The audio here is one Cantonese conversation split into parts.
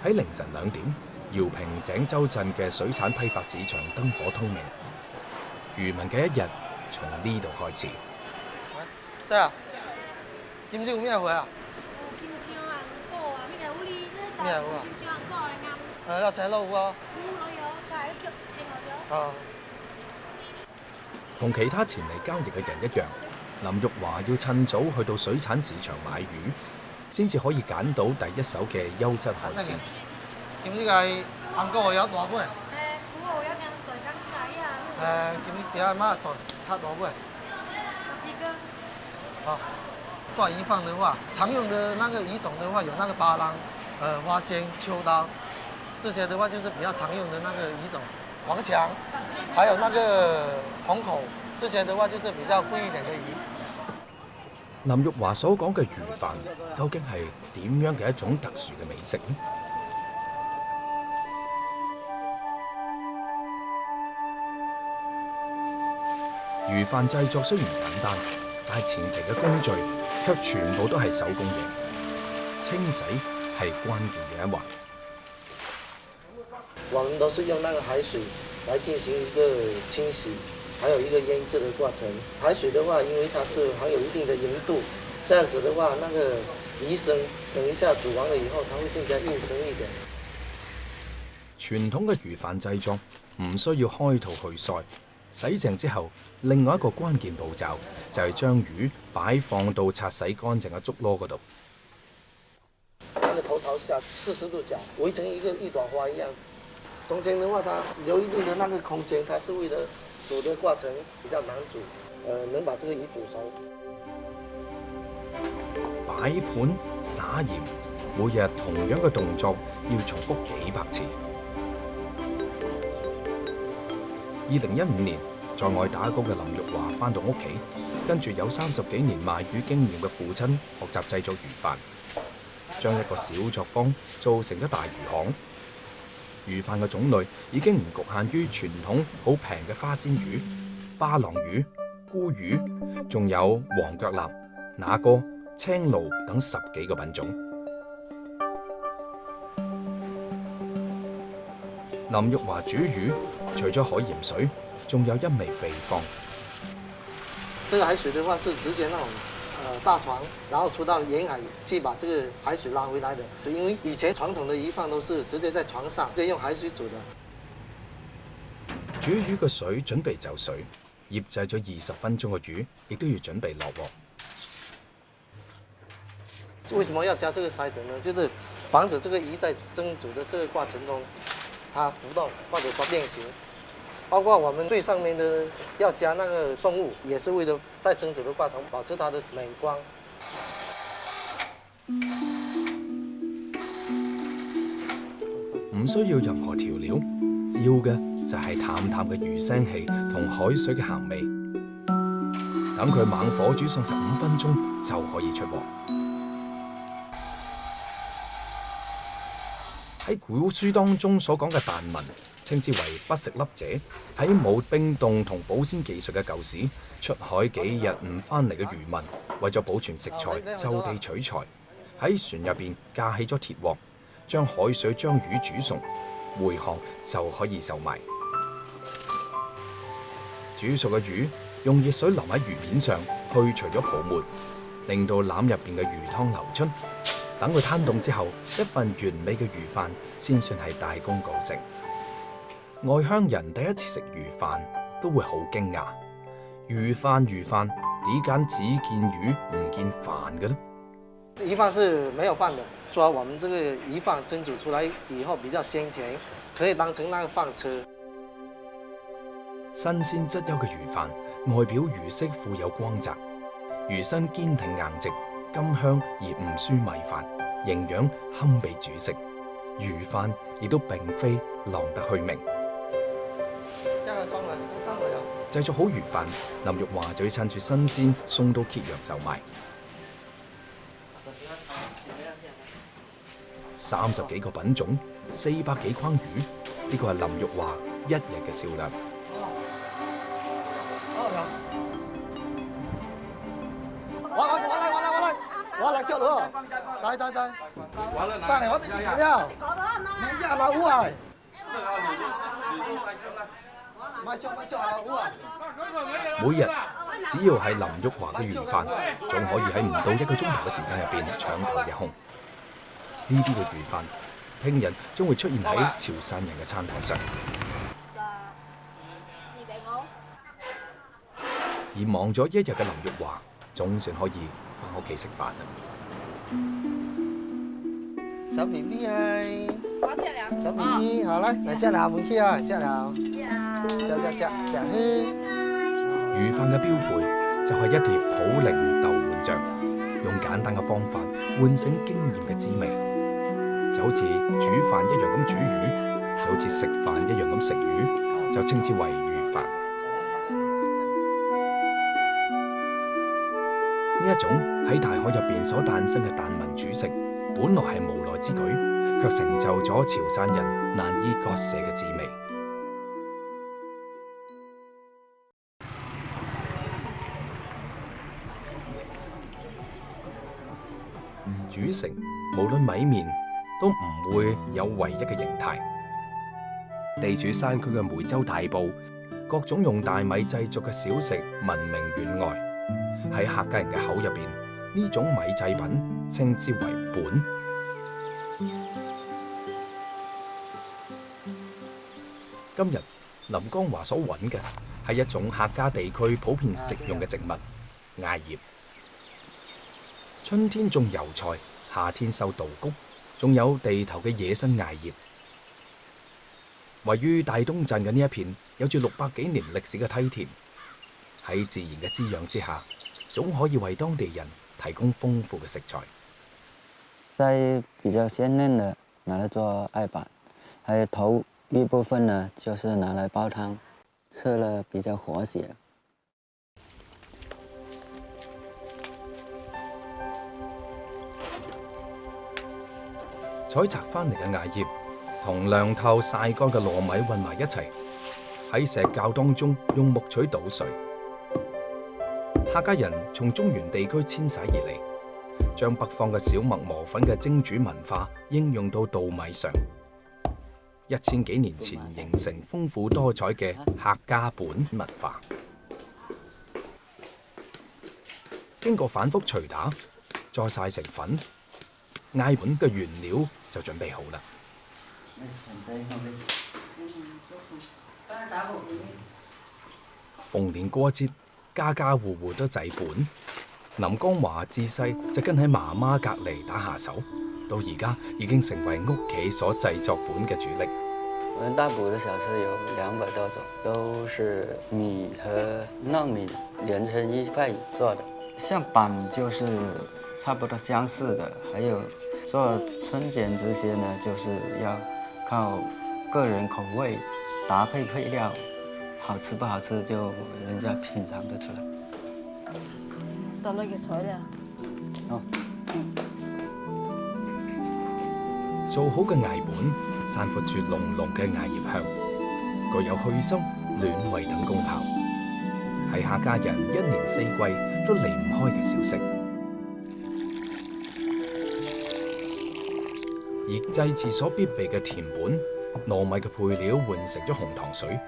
喺凌晨2點，饒平井洲鎮嘅水產批發市場燈火通明，漁民嘅一日從呢度開始。真啊？知唔知有咩會啊？金蕉紅果啊，咩有哩？咩有啊？金蕉紅果嘅啱。那請老喎。老友，但係叫聽我咗。啊。同其他前嚟交易嘅人一樣，林玉華要趁早去到水產市場買魚，先至可以揀到第一手嘅優質海鮮。知唔知係紅果有多杯？古蠔有間水咁洗啊。知唔知有乜菜？它多杯？幾個？好。抓魚飯的話，常用的那個魚種的話，有那個巴郎、花仙、秋刀，這些的話就是比較常用的那個魚種。黃強，還有那個紅口，這些的話就是比較貴一點的魚。林玉華所講嘅魚飯，究竟係點樣嘅一種特殊嘅美食呢？魚飯製作雖然簡單，但係前期嘅工序卻全部都係手工嘢，清洗係關鍵嘅一環。我們都是用那個海水來進行一個清洗，還有一個醃製的過程。海水的話，因為它是含有一定的鹽度，這樣子的話，那個魚身等一下煮完了以後，它會更加硬身一點。傳統嘅魚飯製作唔需要開肚去腮，洗淨之後，另外一個關鍵步驟就係將魚擺放到擦洗乾淨嘅竹籮嗰度。那個頭朝下，40度角，圍成一朵花一樣。中間的話，它留一定的那個空間，它是為了煮的過程比較難煮，能把這個魚煮熟。擺盤、撒鹽，每日同樣嘅動作要重複幾百次。2015年，在外打工嘅林玉華返到屋企，跟住有30幾年賣魚經驗嘅父親學習製作魚飯，將一個小作坊做成咗大魚行。魚飯嘅種類已經唔局限於傳統好平嘅花鮮魚、巴郎魚、菇魚，仲有黃腳臘、那哥、青鱸等10幾個品種。林玉華煮魚，除咗海鹽水，仲有一味秘方。這個海水的話是直接那種大船，然後出到沿海去把這個海水拉回來的。因為以前傳統的魚飯都是直接在船上，直接用海水煮的。煮魚嘅水準備就緒，醃製咗20分鐘嘅魚，亦都要準備落鑊。為什麼要加這個篩子呢？就是防止這個魚在蒸煮的這個過程中，它浮動或者說變形。包括我們最上面的要加那個重物，也是為了在蒸煮的過程保持它的美觀。唔需要任何調料，要嘅就係淡淡嘅魚腥氣同海水嘅鹹味。等佢猛火煮上15分鐘就可以出鑊。喺古書當中所講嘅疍民，稱之為不食粒者，喺冇冰凍同保鮮技術嘅舊時，出海幾日唔返嚟嘅漁民，為咗保存食材，就地取材，喺船入邊架起咗鐵鑊，將海水將魚煮熟，回航就可以售賣。煮熟嘅魚用熱水淋喺魚面上，去除咗泡沫，令到腩入邊嘅魚湯流出。等佢攤凍之後，一份完美嘅魚飯先算係大功告成。外鄉人第一次食魚飯都會好驚訝，魚飯，點解只見魚唔見飯嘅呢？魚飯是沒有飯的，說我們這個魚飯蒸煮出來以後比較鮮甜，可以當成那個飯吃。新鮮質優嘅魚飯，外表魚色富有光澤，魚身堅挺硬直，甘香而唔輸米飯，營養堪比主食。魚飯亦都並非浪得虛名。製作好魚飯，林玉華就要趁住新鮮送到揭陽售賣。30幾個品種，400幾筐魚，呢個係林玉華一日嘅銷量。我來，叫了。在。但係我哋唔要，你廿萬烏啊！每日只要係林玉華嘅魚販，總可以喺唔到1個鐘頭嘅時間入邊搶購一空。呢啲嘅魚販，聽日將會出現喺潮汕人嘅餐台上。而忙咗一日嘅林玉華，總算可以翻屋企食飯啦。小 BB 啊！我食了。小 BB，好啦，嚟食啦，唔去啊，食啦。食魚飯嘅標配就係一碟普寧豆瓣醬，用簡單嘅方法喚醒經驗嘅滋味，就好似煮飯一樣咁煮魚，就好似食飯一樣咁食魚，就稱之為魚飯。呢一種喺大海入邊所誕生嘅彈紋主食，本來係無奈之舉，卻成就咗潮汕人難以割捨嘅滋味。煮成無論米麵都唔會有唯一嘅形態。地處山區嘅梅州大埔，各種用大米製作嘅小食聞名遠外。喺客家人嘅口入邊，呢種米製品稱之為本。今日林江華所揾嘅係一種客家地區普遍食用嘅植物艾葉。春天種油菜，夏天收稻穀，仲有地頭嘅野生艾葉。位於大東鎮嘅呢一片有住600幾年歷史嘅梯田，喺自然嘅滋養之下，總可以為當地人提供豐富嘅食材。在比較鮮嫩的拿來做艾板，還有頭一部分呢，就是拿來煲湯，吃了比較活血。採摘翻嚟嘅艾葉同涼透曬乾嘅糯米混埋一齊，喺石窖當中用木錘搗碎。客家人從中原地區遷徙而嚟，將北方嘅小麥磨粉嘅蒸煮文化應用到稻米上。1000幾年前形成豐富多彩嘅客家本文化。經過反覆捶打，再曬成粉，艾本嘅原料就準備好啦。逢年過節，家家戶戶都製本。林江華自細就跟喺媽媽隔離打下手，到而家已經成為屋企所製作本嘅主力。我們大埔的小吃有200多種，都是米和糯米連成一塊做的。像板就是差不多相似的，還有做春捲這些呢，就是要靠個人口味搭配配料，好吃不好吃就人家品嘗得出來。到那個材料。哦。做好嘅艾本散發住濃濃嘅艾葉香，具有去濕、暖胃等功效，係客家人1年4季都離唔開嘅小食。而祭祀所必備嘅甜本，糯米嘅配料換成咗紅糖水，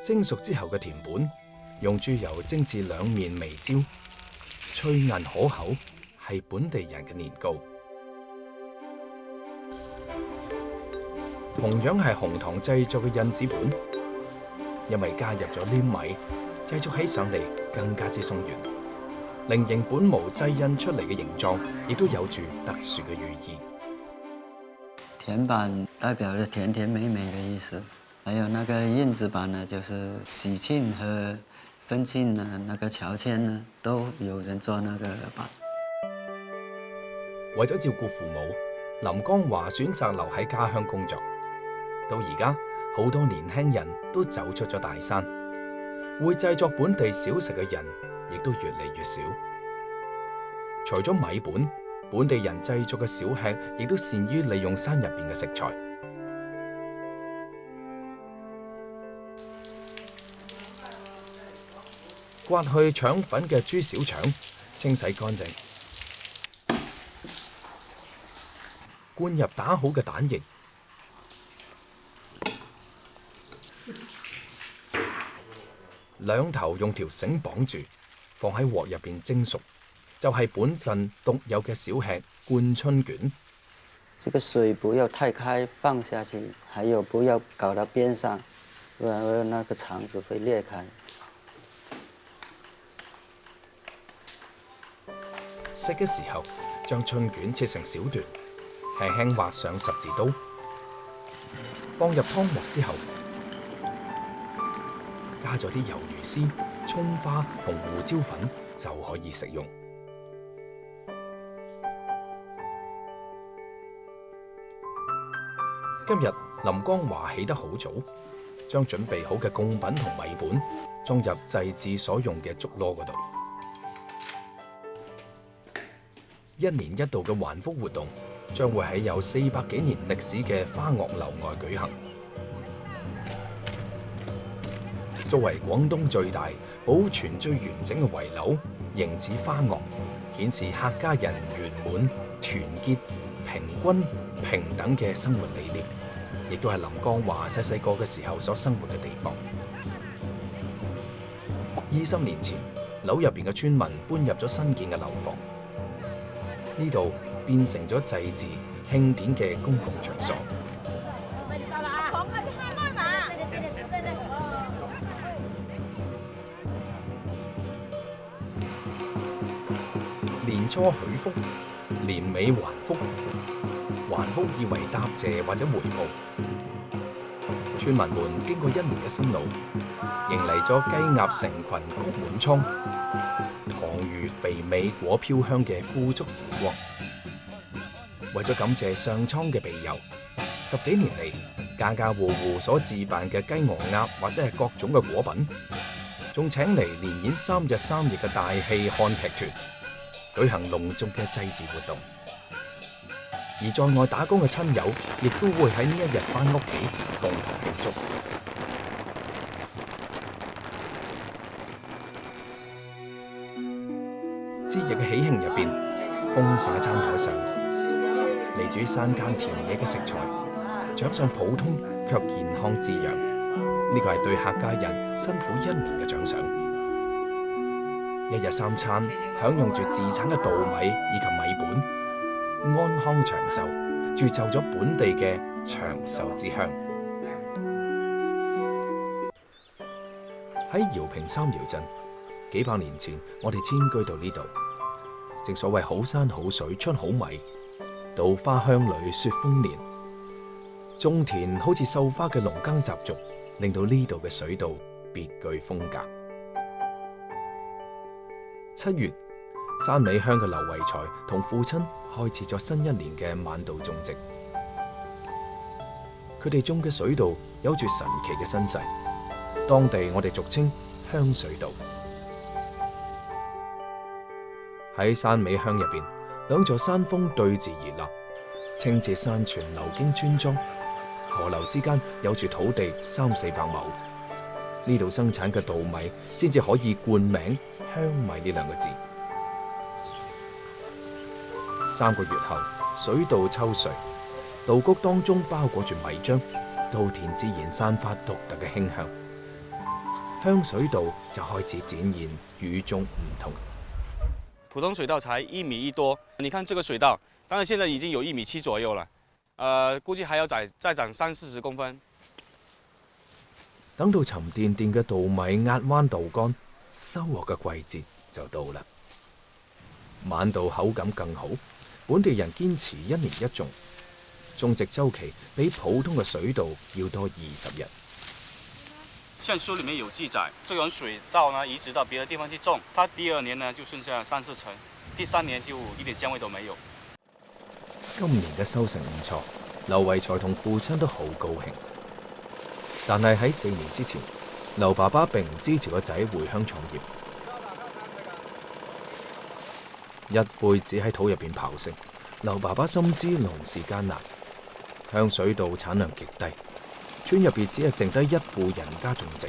蒸熟之後嘅甜本用豬油蒸至兩面微焦，脆韌可口，係本地人嘅年糕。同樣係紅糖製作嘅印子本，因為加入咗黏米，製作起上嚟更加之鬆軟，令形本模製印出嚟嘅形狀，亦都有住特殊嘅寓意。甜板代表着甜甜美美的意思，還有那個印子板呢，就是喜慶和婚慶呢，那個喬遷呢，都有人做那個板。為咗照顧父母，林江華選擇留喺家鄉工作。到而家，好多年輕人都走出咗大山，會製作本地小食嘅人亦都越嚟越少。除咗米本，本地人製作嘅小吃亦都善於利用山入邊嘅食材。刮去腸粉嘅豬小腸，清洗乾淨，灌入打好嘅蛋液，兩頭用條繩綁住，放喺鑊入邊蒸熟，就係本鎮獨有嘅小吃灌春卷。這個水不要太開，放下去，還有不要搞到邊上，不然那個腸子會裂開。食嘅時候，將春卷切成小段，輕輕劃上十字刀，放入湯鑊之後，加咗啲魷魚絲、葱花同胡椒粉就可以食用。今日林江華起得好早，將準備好嘅貢品同米本裝入祭祀所用嘅竹籮嗰度。一年一度嘅還福活動將會喺有400幾年歷史嘅花岳樓外舉行。作為廣東最大、保存最完整嘅遺樓，形似花岳，顯示客家人圓滿、團結、平均、平等嘅生活理念，亦都係林江華細細個嘅時候所生活嘅地方。20年前，樓入邊嘅村民搬入咗新建嘅樓房，呢度變成咗祭祀慶典嘅公共場所。年初許福，年尾還福。還福意為答謝或者回報。村民們經過1年嘅辛勞，迎嚟咗雞鴨成群谷滿倉，糖如肥美果飄香嘅富足時光。為咗感謝上蒼嘅庇佑，10幾年嚟，家家戶戶所置辦嘅雞鵝鴨或者係各種嘅果品，仲請嚟連演3日3夜嘅大戲漢劇團，舉行隆重嘅祭祀活動。而在外打工嘅親友，亦都會喺呢一日返屋企共同慶祝。節日嘅喜慶入邊，豐盛嘅餐台上，嚟自於山間田野嘅食材，長相普通卻健康滋養。呢個係對客家人辛苦1年嘅獎賞。1日3餐，享用住自產嘅稻米以及米本。安康長壽，鑄就咗本地嘅長壽之鄉。喺饒平三瑤鎮，幾百年前我哋遷居到呢度。正所謂好山好水出好米，稻花香裏雪豐年。種田好似繡花嘅農耕習俗，令到呢度嘅水稻別具風格。7月，山尾鄉嘅劉維才同父親開始咗新1年嘅晚稻種植。佢哋種嘅水稻有住神奇嘅身世，當地我哋俗稱香水稻。喺山尾鄉入邊，2座山峰對峙而立，清澈山泉流經村莊，河流之間有住土地300-400畝。呢度生產嘅稻米先至可以冠名香米呢2個字。3個月後，水稻抽穗，稻谷當中包裹住米漿，稻田自然散發獨特嘅馨香。香水稻就開始展現與眾唔同。普通水稻才1米1多，你看這個水稻，當然現在已經有1米7左右了，估計還要再長30-40公分。等到沉甸甸嘅稻米壓彎稻乾，收穫嘅季節就到啦。晚稻口感更好，本地人堅持1年1種，種植週期比普通嘅水稻要多20日。像書裡面有記載，這種水稻呢移植到別的地方去種，它第2年呢就剩下3-4成，第3年就一點香味都沒有。今年嘅收成唔錯，劉維才同父親都好高興。但係喺4年之前，劉爸爸並唔支持個仔回鄉創業。一輩子喺土入邊刨食，劉爸爸深知農事艱難，香水稻產量極低，村入邊只係剩低1戶人家種植。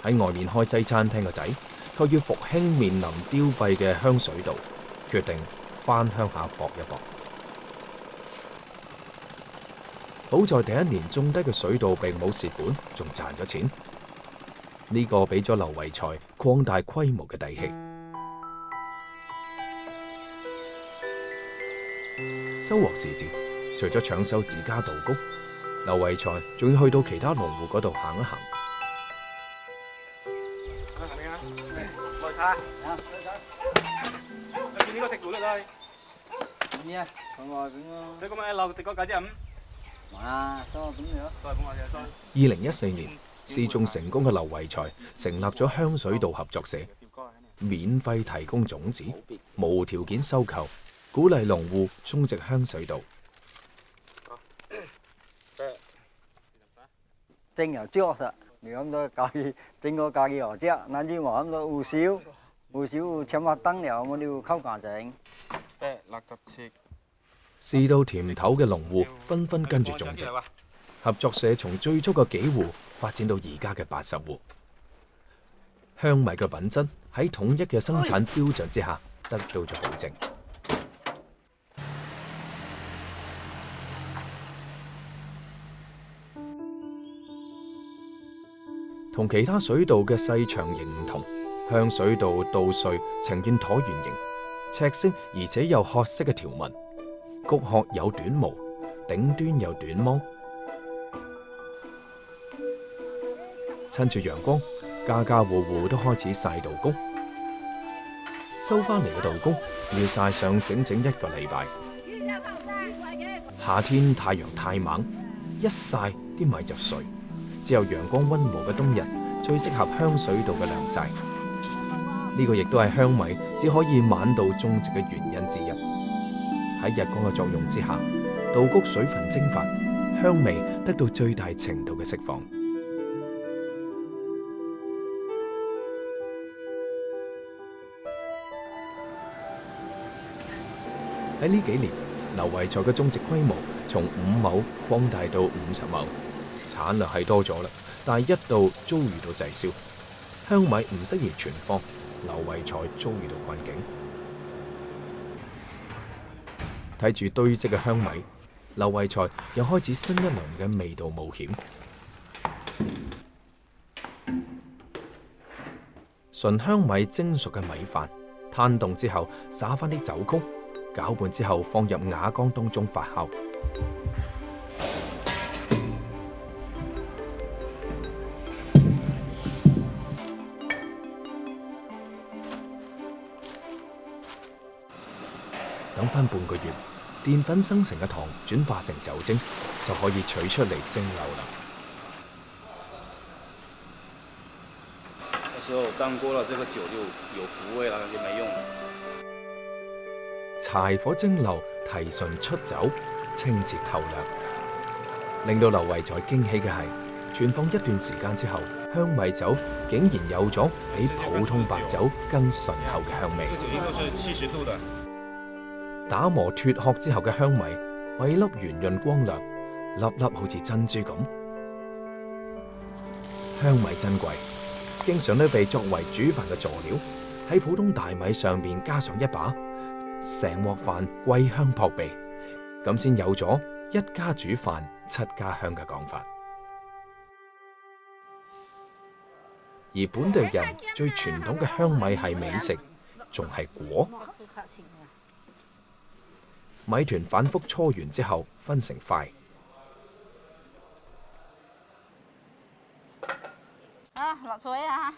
喺外面開西餐廳嘅仔，卻要復興面臨凋敝嘅香水稻，決定返鄉下搏一搏。好在第一年種低嘅水稻並冇蝕本，仲賺咗錢。呢個俾咗劉維才擴大規模嘅底氣。收穫時節，除咗搶收自家稻谷，劉維才仲要去到其他農戶嗰度行一行。見呢個食到啦，咩啊？同我咁咯。你咁樣留個價錢啊，多咁樣。都係咁話嘅， 2014年，試種成功嘅劉維才成立咗香水稻合作社，免費提供種子，無條件收購，鼓勵農戶種植香水稻。蒸又捉實，你咁多價整個價又啫，嗱啲話咁多胡椒搶下燈了，我哋要溝價整。試到甜頭嘅農戶紛紛跟住種植，合作社從最初嘅幾戶發展到而家嘅80戶。香米嘅品質喺統一嘅生產標準之下得到咗保證。同其他水稻嘅細長型唔同，香水稻稻穗呈現橢圓形，赤色而且有褐色嘅條紋，谷殼有短毛，頂端有短芒。趁住陽光，家家戶戶都開始曬稻谷。收翻嚟嘅稻谷要曬上整整1個禮拜。夏天太陽太猛，一曬啲米就碎。只有陽光溫和嘅冬日最適合香水稻嘅晾曬。呢個亦都係香米只可以晚稻種植嘅原因之一。喺日光嘅作用之下，稻谷水分蒸發，香味得到最大程度嘅釋放。喺呢幾年，劉維才嘅種植規模從5畝擴大到50畝，產量係多咗啦，但係一度遭遇到滯銷，香米唔適宜存放，劉維才遭遇到困境。睇住堆積嘅香米，劉維才又開始新一輪嘅味道冒險。純香米蒸熟嘅米飯，攤凍之後灑翻啲酒曲，攪拌之後放入瓦缸當中發酵。等翻半個月，澱粉生成嘅糖轉化成酒精，就可以取出嚟蒸餾啦。到時候粘鍋了，這個酒就有糊味啦，就沒用了。柴火蒸餾，提純出酒，清澈透亮。令到劉維才驚喜嘅係，存放一段時間之後，香米酒竟然有咗比普通白酒更醇厚嘅香味。這個酒應該是70度的。打磨脫殼之後嘅香米，米粒圓潤光亮，粒粒好似珍珠咁。香米珍貴，經常都被作為煮飯嘅佐料，喺普通大米上面加上一把，成鍋飯桂香撲鼻，咁先有咗一家煮飯7家香嘅講法。而本地人最傳統嘅香米係美食，仲係果。米團反覆搓完之後，分成塊。落水啊！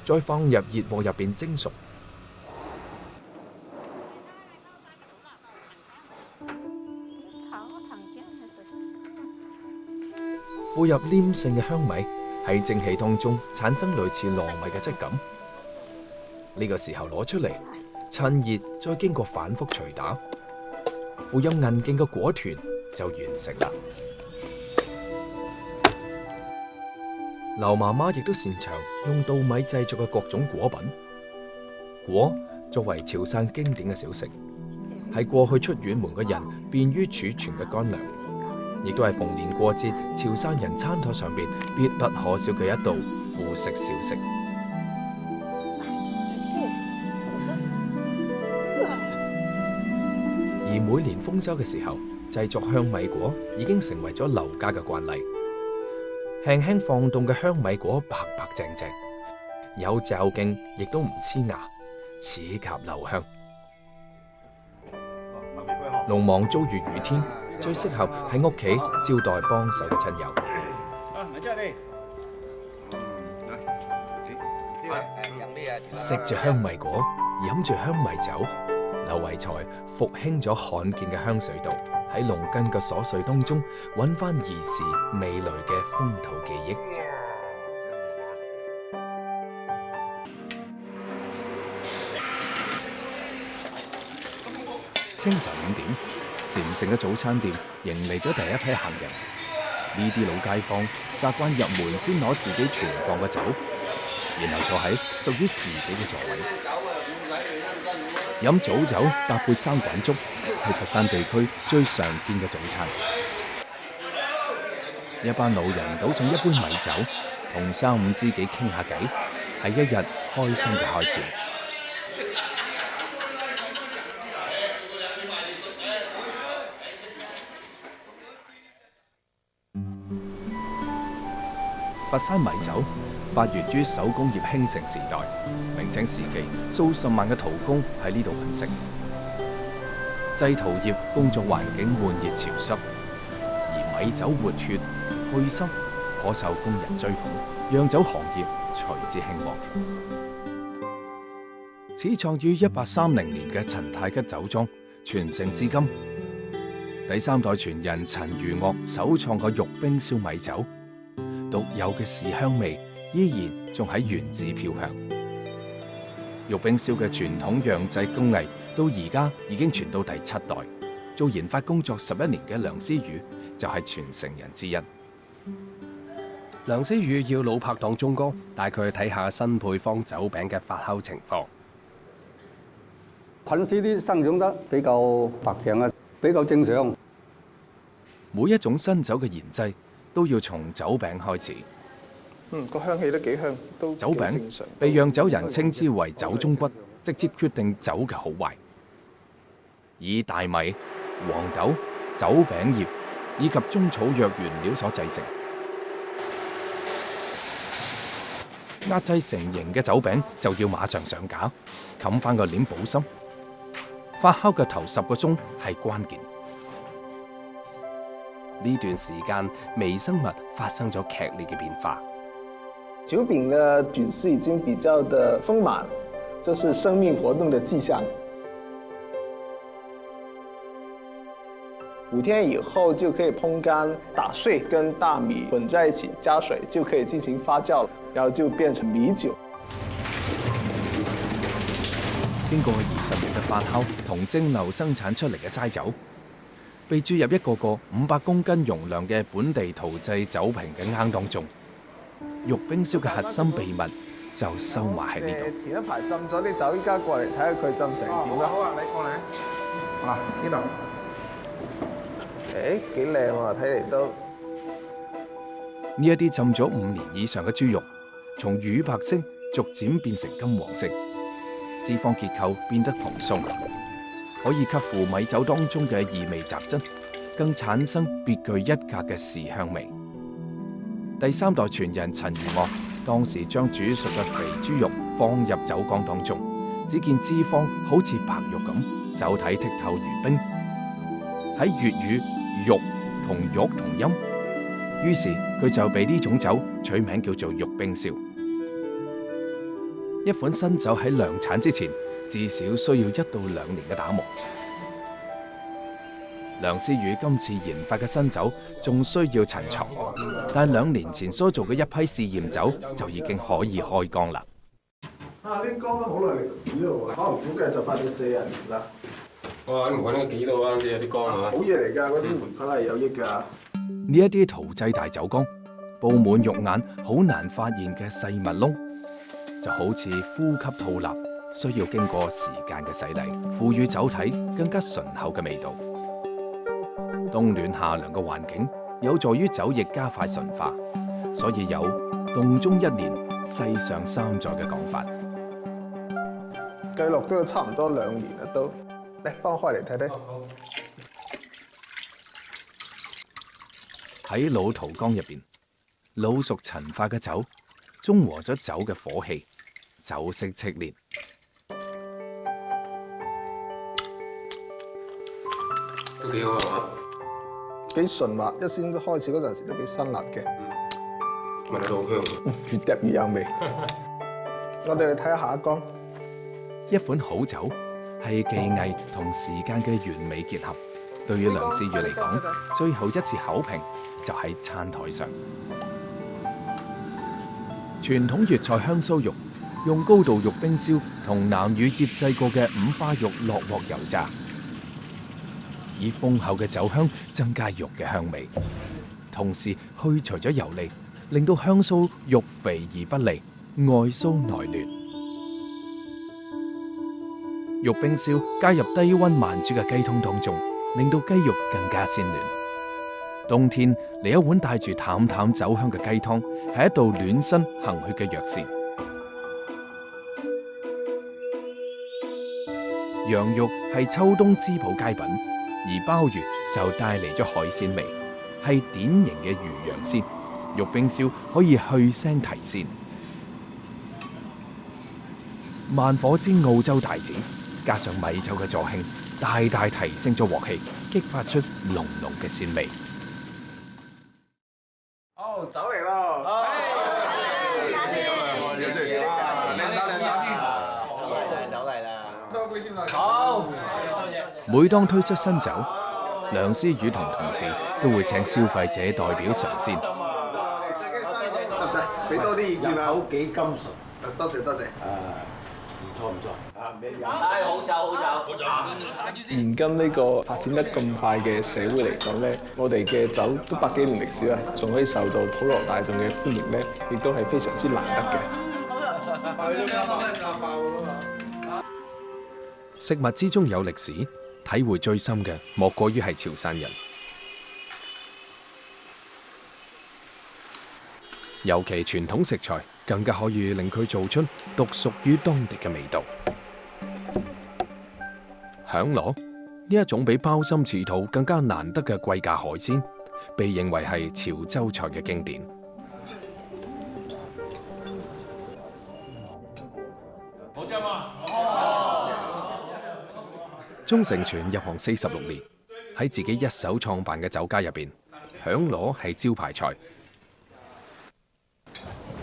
再放入熱鍋入邊蒸熟。附入黏性嘅香米喺蒸氣當中產生類似糯米嘅質感。呢個時候攞出嚟，趁熱再經過反覆捶打，附有韌勁嘅果團就完成啦。劉媽媽亦都擅長用稻米製作嘅各種果品。果作為潮汕經典嘅小食，係過去出遠門嘅人便於儲存嘅乾糧，亦都係逢年過節潮汕人餐台上邊必不可少嘅一道副食小食。而每年豐收嘅時候，製作香米果已經成為咗劉家嘅慣例。輕輕放凍嘅香米果白白淨淨，有嚼勁，亦都唔黐牙，齒頰留香。農忙遭遇雨天，最適合喺屋企招待幫手嘅親友。食住香米果，飲住香米酒，劉維才復興咗罕見嘅香水道，喺農耕嘅瑣碎當中揾翻兒時味蕾嘅風土記憶。清晨5點，禪城嘅早餐店迎嚟咗第一批客人。呢啲老街坊習慣入門先攞自己存放嘅酒，然後坐喺屬於自己嘅座位，飲早酒搭配生滾粥，係佛山地區最常見嘅早餐。一班老人倒上一杯米酒，同三五知己傾下偈，係一日開心嘅開始。佛山米酒發源於手工業興盛時代，明清時期數十萬嘅陶工喺呢度揾食。製陶業工作環境悶熱潮濕，而米酒活血去濕，頗受工人追捧，釀酒行業隨之興旺。始創於1830年嘅陳太吉酒莊，傳承至今。第三代傳人陳如岳首創嘅玉冰燒米酒，獨有嘅豉香味依然仲喺原址飄香。玉冰燒嘅傳統釀製工藝到而家已經傳到第7代，做研發工作11年嘅梁思宇就係傳承人之一。梁思宇要老拍檔鐘哥帶佢去睇下新配方酒餅嘅發酵情況。菌絲啲生長得比較白淨啊，比較正常。每一種新酒嘅研製都要從酒餅開始。個香氣都幾香，都酒餅被釀酒人稱之為酒中骨，直接決定酒嘅好壞。以大米、黃豆、酒餅葉以及中草藥原料所製成，壓製成型嘅酒餅就要馬上上架，冚翻個簾保濕。發酵嘅頭10個鐘係關鍵。呢段時間，微生物發生咗劇烈嘅變化。酒餅的菌絲已經比較的豐滿，這是生命活動的跡象。5天以後就可以烘乾，打碎跟大米混在一起，加水就可以進行發酵了，然後就變成米酒。經過20年嘅發酵同蒸餾生產出嚟嘅齋酒，被注入一個個500公斤容量嘅本地陶製酒瓶嘅罌當中。玉冰燒嘅核心秘密就收埋喺呢度。前一排浸咗啲酒，依家過嚟睇下佢浸成點啦。好啊，你過嚟。嗱，呢度。幾靚喎，睇嚟都。呢一啲浸咗5年以上嘅豬肉，從乳白色逐漸變成金黃色，脂肪結構變得蓬鬆，可以吸附米酒當中嘅異味雜質，更產生別具一格嘅豉香味。第3代傳人陳如岳當時將煮熟嘅肥豬肉放入酒缸當中，只見脂肪好似白肉咁，酒體剔透如冰。喺粵語，肉同玉同音，於是佢就俾呢種酒取名叫做玉冰燒。一款新酒喺量產之前，至少需要1到2年嘅打磨。梁思宇今次研發嘅新酒仲需要陳藏，但係2年前所做嘅一批試驗酒就已經可以開缸啦。呢缸都好耐歷史咯喎，可能估計就快到40年啦。哇！啲煤菌幾多啊？啲缸啊！好嘢嚟㗎，嗰啲煤菌係有益㗎。呢一啲陶製大酒缸，佈滿肉眼好難發現嘅細密窿，就好似呼吸吐納，需要經過時間嘅洗禮，賦予酒體更加醇厚嘅味道。冬暖夏涼嘅環境有助於酒液加快純化，所以有凍中1年，世上3載嘅講法。計落都有差唔多2年啦，都嚟幫我開嚟睇睇。喺老陶缸入邊，老熟陳化嘅酒中和咗酒嘅火氣，酒色淬煉。都幾好啊嘛，幾順滑，一先開始嗰陣時都幾辛辣嘅，聞到好香。越嗒越有味。我哋去睇下下一缸，一款好酒係技藝同時間嘅完美結合。對於梁思宇嚟講，最後一次考評就喺餐台上。傳統粵菜香酥肉，用高度玉冰燒同南乳醃製過嘅五花肉落鑊油炸，以豐厚嘅酒香增加肉嘅香味，同時去除咗油膩，令到香酥肉肥而不膩，外酥內嫩。玉冰燒加入低溫慢煮嘅雞湯當中，令到雞肉更加鮮嫩。冬天嚟一碗帶住淡淡酒香嘅雞湯，係一道暖身行血嘅藥膳。羊肉係秋冬滋補佳品，而鮑魚就帶嚟咗海鮮味，係典型嘅魚羊鮮。玉冰燒可以去腥提鮮。慢火煎澳洲大子，加上米酒嘅助興，大大提升咗鑊氣，激發出濃濃嘅鮮味。哦，酒嚟咯！每當推出新酒，梁思宇同同事都會請消費者代表嘗鮮。得唔得？俾多啲意見啊！口幾金純。多謝多謝。唔錯唔錯。唉，好酒好酒。現今呢個發展得咁快嘅社會嚟講咧，我哋嘅酒都百幾年歷史啦，仲可以受到普羅大眾嘅歡迎咧，亦都係非常之難得嘅。食物之中有歷史，體會最深嘅莫過於係潮汕人。尤其傳統食材，更加可以令佢做出獨屬於當地嘅味道。響螺呢一種比鮑參翅肚更加難得嘅貴價海鮮，被認為係潮州菜嘅經典。好啫嘛！鐘成全入行46年，喺自己一手創辦嘅酒家入邊，響螺係招牌菜。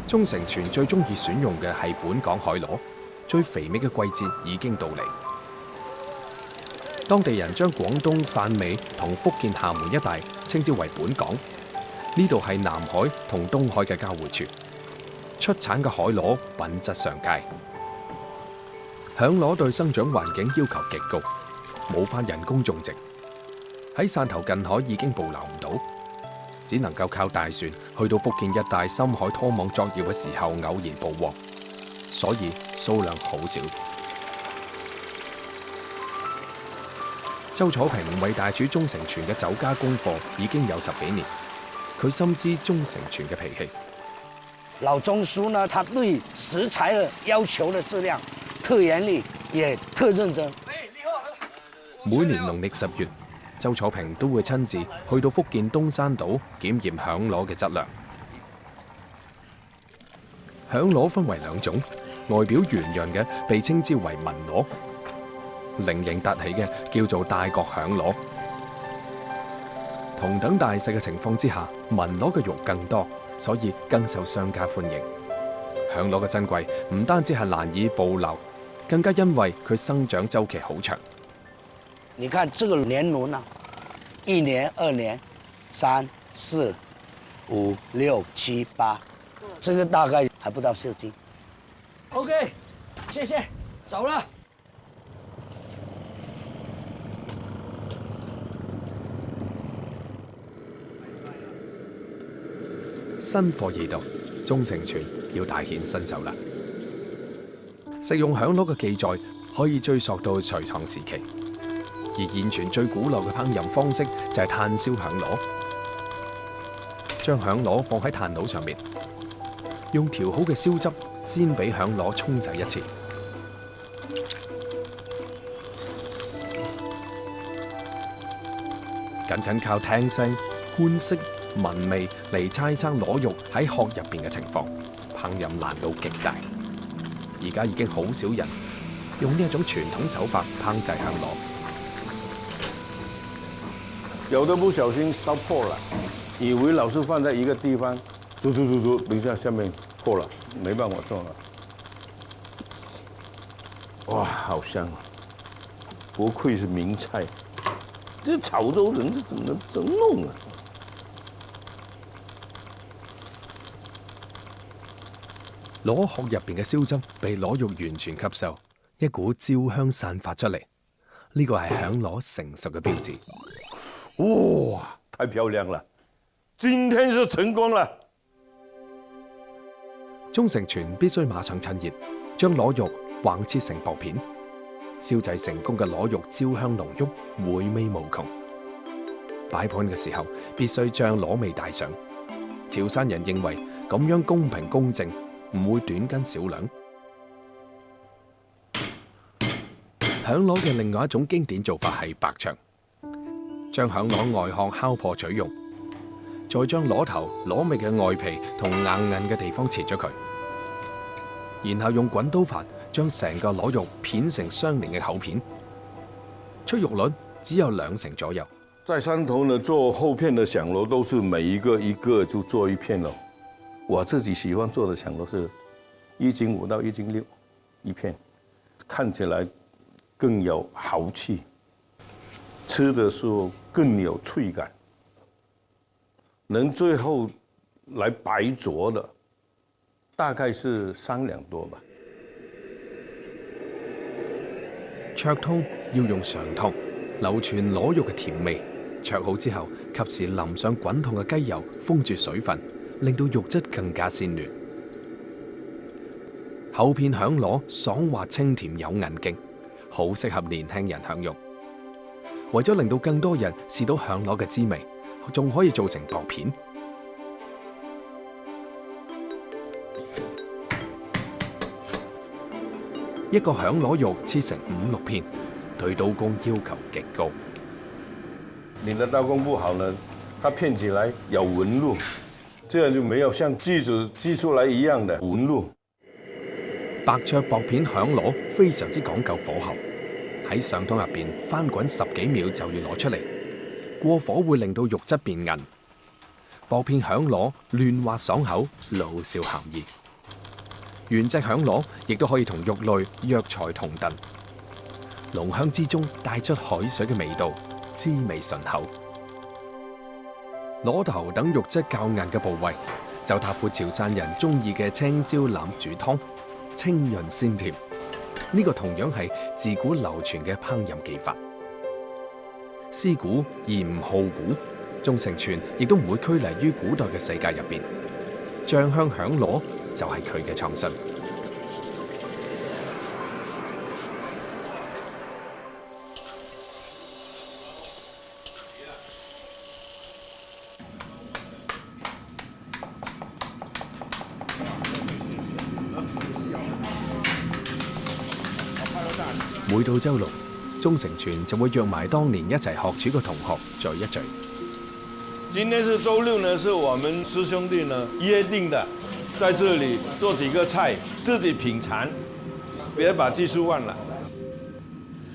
鐘成全最中意選用嘅係本港海螺，最肥美嘅季節已經到嚟。當地人將廣東汕尾同福建廈門一帶稱之為本港，呢度係南海同東海嘅交匯處，出產嘅海螺品質上佳。響螺對生長環境要求極高，冇返人工種植，喺汕頭近海已經捕撈唔到，只能夠靠大船去到福建一帶深海拖網作業嘅時候偶然捕獲，所以數量好少。周楚平為大廚鐘成全嘅酒家功課已經有10幾年，佢深知鐘成全嘅脾氣。老鐘叔呢，他對食材的要求的質量特嚴厲，也特認真。每年農曆10月，周楚平都會親自去到福建東山島檢驗響螺嘅質量。響螺分為2種，外表圓潤嘅被稱之為文螺，菱形凸起嘅叫做大角響螺。同等大細嘅情況之下，文螺嘅肉更多，所以更受商家歡迎。響螺嘅珍貴唔單止係難以捕撈，更加因為佢生長週期好長。你看這個年輪啊，1年、2年、3、4、5、6、7、8，這個大概還不到4斤。OK， 謝謝，走了。新貨已到，鐘成全要大顯身手啦。食用響螺嘅記載可以追溯到隋唐時期，而現存最古老嘅烹飪方式就係炭燒響螺。將響螺放喺炭爐上面，用調好嘅燒汁先俾響螺沖洗一次。僅靠聽聲、觀色、聞味嚟猜測螺肉喺殼入邊嘅情況，烹飪難度極大。而家已經好少人用呢一種傳統手法烹製響螺。有的不小心燒破了，以為老是放在一個地方，煮，等一下下面破了，沒辦法做了。哇，好香啊！不愧是名菜，這潮州人是怎麼弄啊？螺殼入邊嘅燒汁被螺肉完全吸收，一股焦香散發出嚟，呢個係響螺成熟嘅標誌。哇，太漂亮了！今天是成功了。鐘成全必須馬上趁熱，將螺肉橫切成薄片。燒製成功嘅螺肉焦香濃郁，回味無窮。擺盤嘅時候必須將螺味帶上。潮汕人認為咁樣公平公正，唔會短斤少兩。響螺嘅另外一種經典做法係白灼。將響螺外殼敲破取用，再將螺頭、螺尾嘅外皮同硬韌嘅地方切咗佢，然後用滾刀法將成個螺肉片成相連嘅厚片，出肉率只有2成左右。在汕頭呢，做厚片的響螺都是每一個就做一片咯。我自己喜歡做的響螺是1.5斤到1.6斤一片，看起來更有豪氣。吃的時候更有脆感，能最後來白灼的，大概是3兩多吧。灼湯要用常湯，流傳螺肉嘅甜味。灼好之後，及時淋上滾燙嘅雞油，封住水分，令到肉質更加鮮嫩。厚片響螺爽滑清甜有韌勁，好適合年輕人享用。為咗令到更多人試到響螺嘅滋味，仲可以做成薄片。一個響螺肉切成5、6片，對刀工要求極高。你的刀工不好呢，它片起來有紋路，這樣就沒有像鋸子鋸出來一樣的紋路。白灼薄片響螺非常之講究火候。喺上湯入邊翻滾10幾秒就要攞出嚟，過火會令到肉質變韌。薄片響螺嫩滑爽口，老少咸宜。原隻響螺亦都可以同肉類、藥材同燉，濃香之中帶出海水嘅味道，滋味順口。螺頭等肉質較硬嘅部位，就搭配潮汕人中意嘅青椒腩煮湯，清潤鮮甜。呢個同樣係自古流傳嘅烹飪技法，思古而唔好古。鐘成全亦都唔會拘泥於古代嘅世界入邊，醬香響螺就係佢嘅創新。每到週6，鐘成全就會約埋當年一齊學煮嘅同學聚一聚。今天是週6呢，是我們師兄弟呢約定的，在這裡做幾個菜，自己品嘗，別把技術忘了。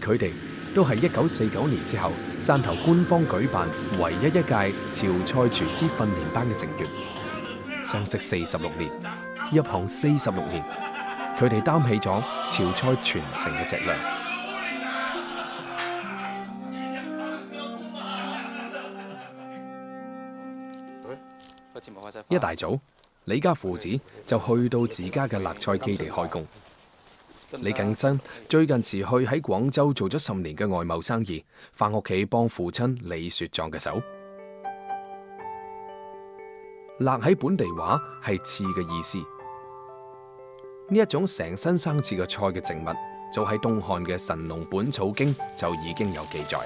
佢哋都係1949年之後汕頭官方舉辦唯一一屆潮菜廚師訓練班嘅成員，相識46年，入行46年，佢哋擔起咗潮菜傳承嘅脊梁。一大早，李家父子就去到自家嘅辣菜基地開工。李敬新最近辭去喺廣州做咗10年嘅外貿生意，返屋企幫父親李雪壯嘅手。辣喺本地話係刺嘅意思，呢一種成身生刺嘅菜嘅植物，早喺東漢嘅《神農本草經》就已經有記載。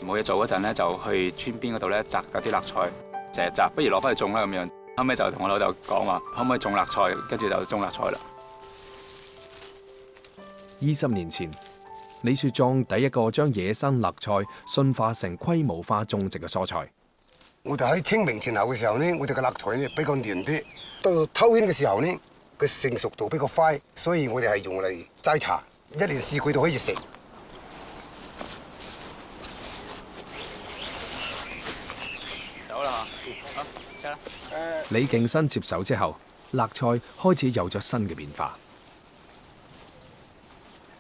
冇嘢做嗰陣咧，就去村邊嗰度咧摘嗰啲辣菜，成日摘，不如攞翻去種啦咁樣。後尾就同我老豆講話，可唔可以種辣菜？跟住就種辣菜啦。20年前，李雪壯第一個將野生辣菜馴化成規模化種植嘅蔬菜。我哋喺清明前後嘅時候呢，我哋嘅辣菜呢比較嫩啲。到秋天嘅時候呢，佢成熟度比較快，所以我哋係用嚟齋茶，一年四季都可以食。走啦嚇，好，得啦。李敬新接手之後，辣菜開始有咗新嘅變化。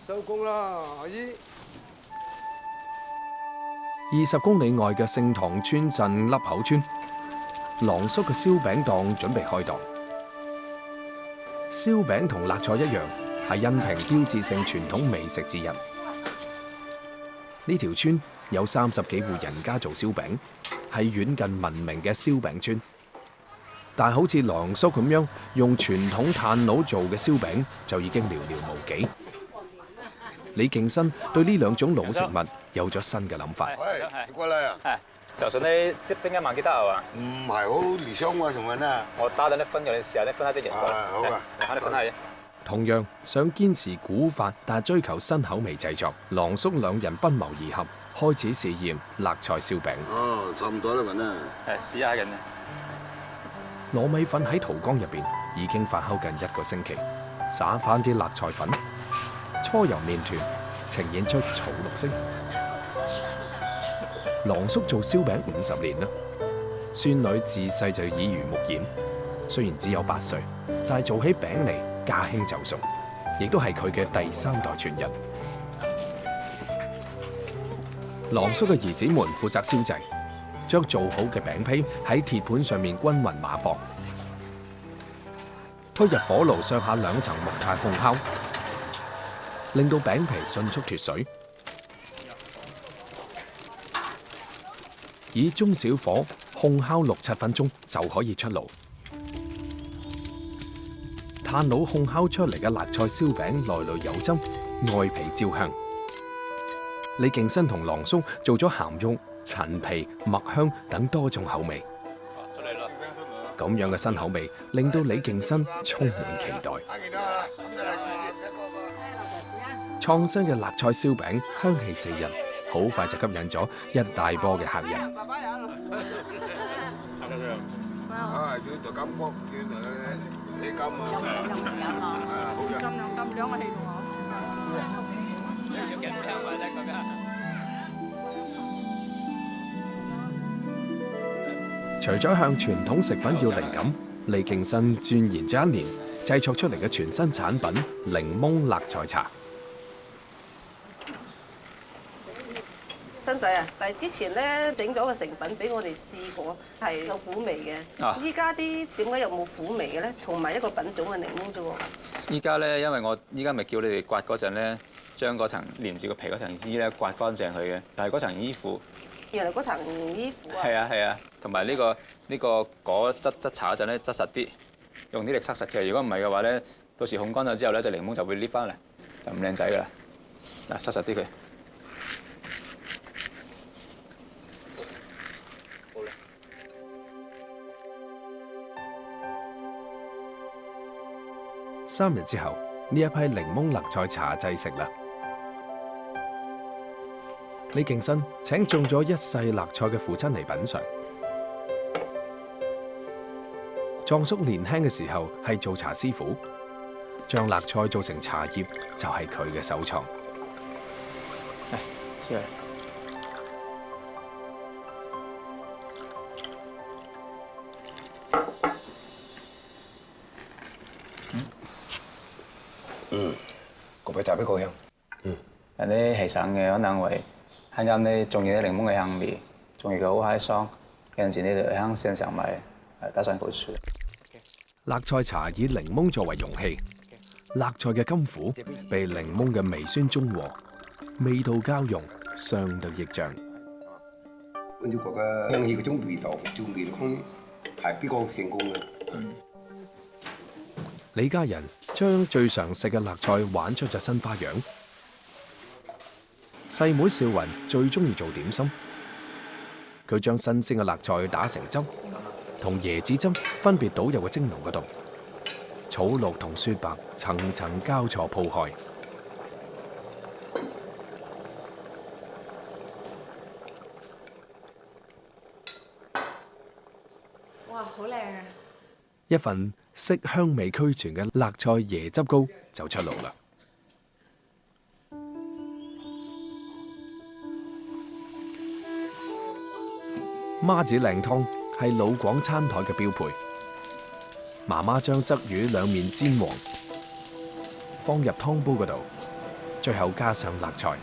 收工啦，阿姨。20公里外嘅聖堂村鎮凹口村，狼叔嘅燒餅檔準備開檔。燒餅同辣菜一樣，係恩平標誌性傳統美食之一。呢條村有30幾戶人家做燒餅，係遠近聞名嘅燒餅村。但好似狼叔咁樣用傳統炭爐做嘅燒餅，就已經寥寥無幾。李敬新對呢兩種老食物有咗新嘅諗法。喂，你過來啊！小順你蒸一萬幾得係嘛？唔係好理想喎，仲問啊！我打緊啲分嘅，你試下啲分下隻型過嚟。好啊，睇你分下啫。同樣想堅持古法，但追求新口味製作，狼叔兩人不謀而合，開始試驗辣菜燒餅。哦，差唔多啦，雲啊！試下緊啊！糯米粉喺陶缸入邊已經發酵近1個星期，撒翻啲辣菜粉。搓揉麵團，呈現出草綠色。狼叔做燒餅50年啦，孫女自細就耳濡目染。雖然只有8歲，但係做起餅嚟駕輕就熟，亦都係佢嘅第3代傳人。狼叔嘅兒子們負責燒製，將做好嘅餅坯喺鐵盤上面均勻碼放，推入火爐上下2層木炭烘烤。令到餅皮迅速脫水，以中小火烘烤6-7分鐘就可以出爐。炭爐烘烤出嚟嘅辣菜燒餅內裏有汁，外皮焦香。李敬新同狼叔做咗鹹肉、陳皮、麥香等多種口味。咁樣嘅新口味令到李敬新充滿期待。創新嘅辣菜燒餅香氣四溢，好快就吸引咗一大波嘅客人。除咗向傳統食品要靈感，李敬新鑽研咗1年，製作出嚟嘅全新產品檸檬辣菜茶。新仔啊！但係之前咧整咗個成品俾我哋試過，係有苦味嘅。依家啲點解有冇苦味嘅咧？同埋一個品種嘅檸檬啫喎。依家咧，因為我依家咪叫你哋刮嗰陣咧，將嗰層連住個皮嗰層衣咧刮乾淨佢嘅。但係嗰層衣褲，原來嗰層衣褲啊。係啊，同埋呢個果質茶嗰陣咧，質實啲，用啲力塞實嘅。如果唔係嘅話咧，到時烘乾咗之後咧，隻檸檬就會搣翻嚟，就唔靚仔噶啦。嗱，塞實啲佢。3日之後，呢一批檸檬辣菜茶製成啦。李敬新請種咗1世辣菜嘅父親嚟品嚐。壯叔年輕嘅時候係做茶師傅，將辣菜做成茶葉就係佢嘅首創。試下。個味特別高香。有啲係省嘅，可能會啱啱呢仲有啲檸檬嘅香味，仲有個好閪爽。有陣時呢度香線上埋打上好處。辣菜茶以檸檬作為容器，辣菜嘅甘苦被檸檬嘅微酸中和，味道交融，相得益彰。溫州國嘅香氣嗰種味道，調味嚟講係比較成功嘅。李家人將最常食嘅辣菜玩出咗新花樣。細妹少雲最中意做點心，佢將新鮮嘅辣菜打成汁，同椰子汁分別倒入個蒸籠嗰度，草綠同雪白層層交錯鋪開。哇，好靚啊！一份色香味俱全嘅辣菜椰汁糕就出爐啦。媽子靚湯係老廣餐台嘅標配。媽媽將鯽魚兩面煎黃，放入湯煲嗰度，最後加上辣菜。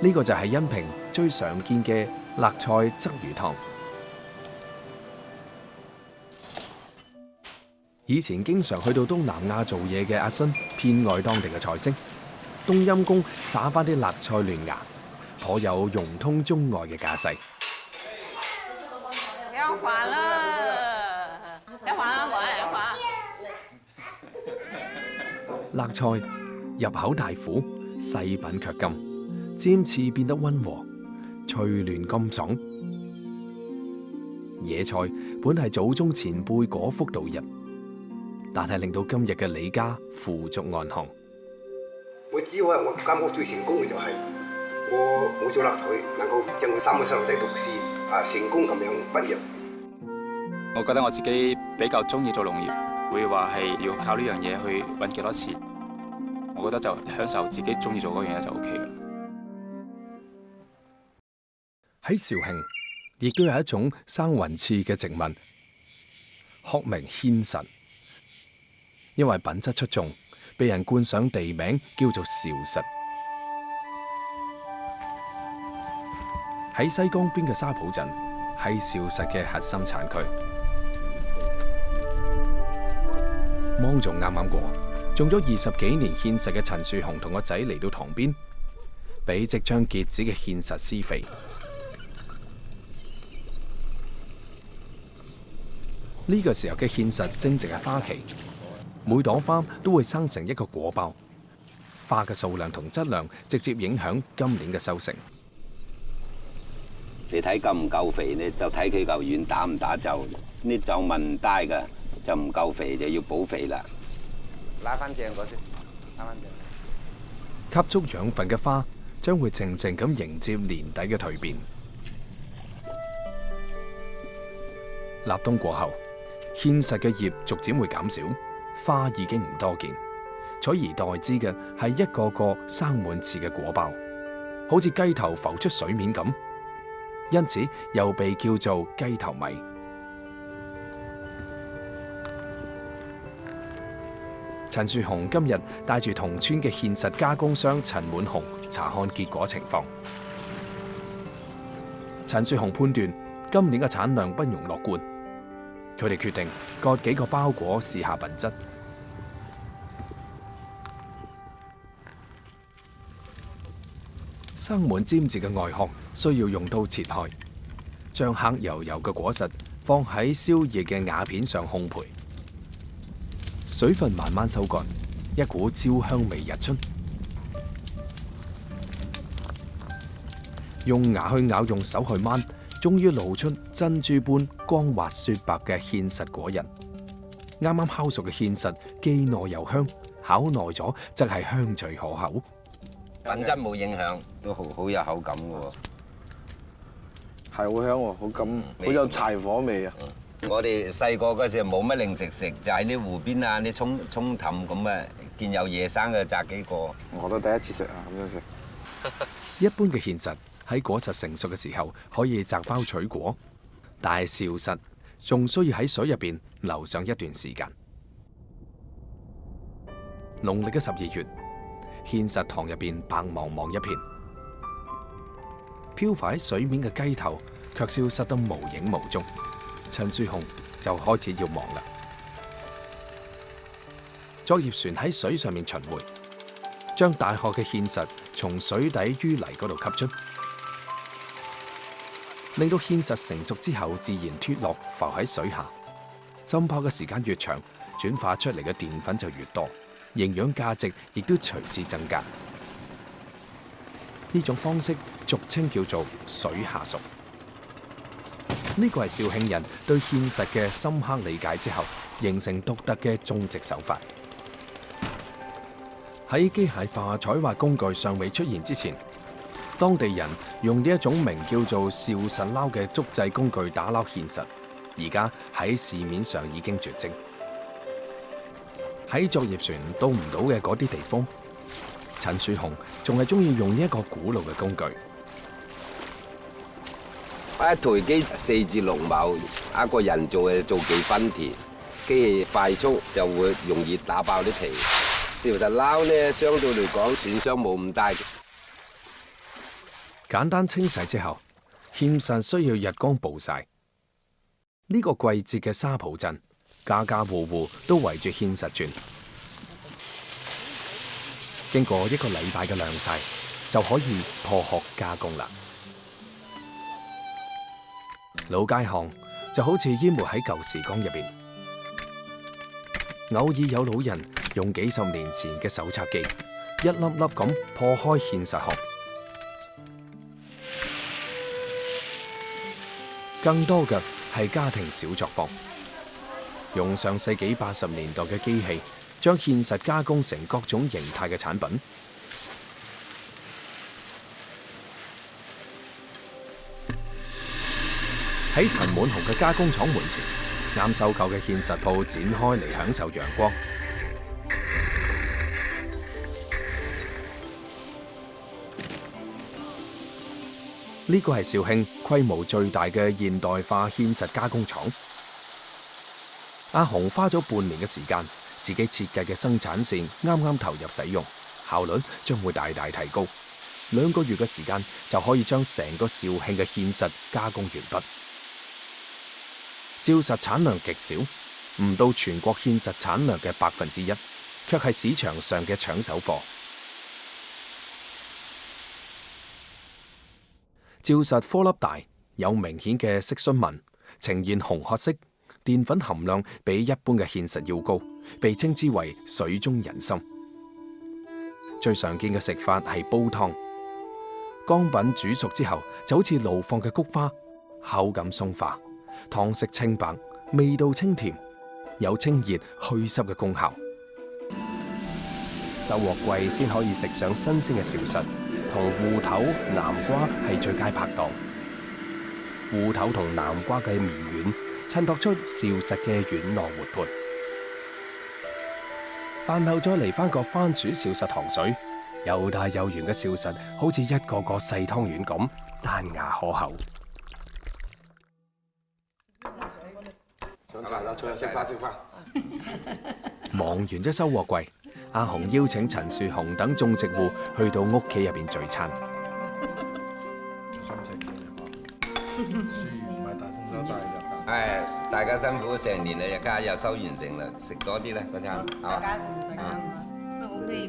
呢個就係恩平最常見嘅辣菜鯽魚湯。以前經常去到東南亞做嘢嘅阿新，偏愛當地嘅菜式，冬陰功撒翻啲辣菜嫩芽，頗有融通中外嘅架勢。要還啦，要還啊，要還。辣菜入口大苦，細品卻甘，尖刺變得溫和，脆嫩甘爽。野菜本係祖宗前輩果腹度日，但係令到今日嘅李家富足安康。我知我間屋最成功嘅就係我做辣腿，能夠將我3個細路仔讀書成功咁樣畢業。我覺得我自己比較中意做農業，會話係要靠呢樣嘢去揾幾多錢。我覺得就享受自己中意做嗰樣嘢就 OK 啦。喺肇慶，亦都有一種生雲刺嘅植物，學名芡實，因為品質出眾，被人冠上地名叫做韶實。喺西江邊嘅沙浦鎮，係韶實嘅核心產區。芒種啱啱過，種咗20幾年芡實嘅陳樹雄同個仔嚟到塘邊，俾即將結籽嘅芡實施肥。呢個時候嘅芡實正值係花期，每朵花都會生成一個果包，花嘅數量同質量直接影響今年嘅收成。你睇夠唔夠肥呢？就睇佢嚿丸打唔打皺。呢皺紋唔大㗎，就唔夠肥就要補肥啦。拉翻正嗰先，拉翻正。吸足養分嘅花將會靜靜咁迎接年底嘅蛻變。立冬過後，芡實嘅葉逐漸會減少，花已經唔多見，取而代之嘅係一個個生滿刺嘅果包，好似雞頭浮出水面咁，因此又被叫做雞頭米。陳樹雄今日帶住同村嘅芡實加工商陳滿雄查看結果情況。陳樹雄判斷今年嘅產量不容樂觀，佢哋決定割幾個包裹試下品質。生滿尖節嘅外殼需要用刀切開，將黑油油嘅果實放喺燒熱嘅瓦片上烘焙，水分慢慢收乾，一股焦香味溢出。用牙去咬，用手去掹，終於露出珍珠般光滑雪白嘅芡實果仁。啱啱烤熟嘅芡實既糯又香，烤耐咗則係香脆可口。品質冇影響，都好有口感嘅喎。係好香喎，好感，好有柴火味啊！我哋細個嗰時冇乜零食食，就喺啲湖邊啊、啲涌氹咁啊，見有野生嘅摘幾個。我都第一次食啊，咁樣食。一般嘅芡實喺果實成熟嘅時候可以摘包取果，但係韶實仲需要喺水入邊留上一段時間。農曆嘅12月，芡實塘入邊白茫茫一片，漂浮喺水面嘅雞頭卻消失得無影無蹤。陳樹雄就開始要忙啦。作業船喺水上面巡迴，將大殼嘅芡實從水底淤泥嗰度吸出，令到芡實成熟之後自然脫落浮喺水下。浸泡嘅時間越長，轉化出嚟嘅澱粉就越多，營養價值亦都隨之增加。呢種方式俗稱叫做水下熟。呢個係肇慶人對芡實嘅深刻理解之後，形成獨特嘅種植手法。喺機械化採挖工具尚未出現之前，當地人用呢一種名叫做邵實撈嘅竹製工具打撈芡實，而家喺市面上已經絕跡。喺作業船到唔到嘅嗰啲地方，陳樹雄仲係中意用呢一個古老嘅工具。一台機4至6畝，一個人做幾分田，機器快速就會容易打爆啲皮。邵實撈呢，相對嚟講損傷冇咁大。簡單清洗之後，芡實需要日光暴曬。呢個季節嘅沙浦鎮，家家戶戶都圍住芡實轉。經過1個禮拜嘅晾曬，就可以破殼加工啦。老街巷就好似淹沒喺舊時光入邊，偶爾有老人用幾十年前嘅手冊機，一粒粒咁破開芡實殼。更多嘅係家庭小作坊，用上世紀80年代嘅機器，將芡實加工成各種形態嘅產品。喺陳滿雄嘅加工廠門前，啱收購嘅芡實鋪展開嚟享受陽光。呢個係肇慶規模最大嘅現代化芡實加工廠。阿雄花咗半年嘅時間，自己設計嘅生產線啱啱投入使用，效率將會大大提高。2個月嘅時間就可以將成個肇慶嘅芡實加工完畢。照實產量極少，唔到全國芡實產量嘅1%，卻係市場上嘅搶手貨。照實顆粒大，有明顯嘅色詢紋，呈現紅褐色，澱粉含量比一般嘅芡實要高，被稱之為水中人參。最常見嘅食法係煲湯，乾品煮熟之後就好似怒放嘅菊花，口感鬆化，湯色清白，味道清甜，有清熱祛濕嘅功效。收穫季先可以食上新鮮嘅邵實，同芋頭、南瓜係最佳拍檔。芋頭同南瓜嘅綿軟，襯托出邵實嘅軟糯活潑。飯後再嚟翻個番薯邵實糖水，又大又圓嘅邵實，好似一個個細湯圓咁，彈牙可口。上茶啦，出去食飯。忙完咗收穫季，阿雄邀請陳樹雄等種植戶去到屋企入邊聚餐。大家辛苦成年啦，而家又收完成啦，食多啲啦嗰餐，係嘛？好呢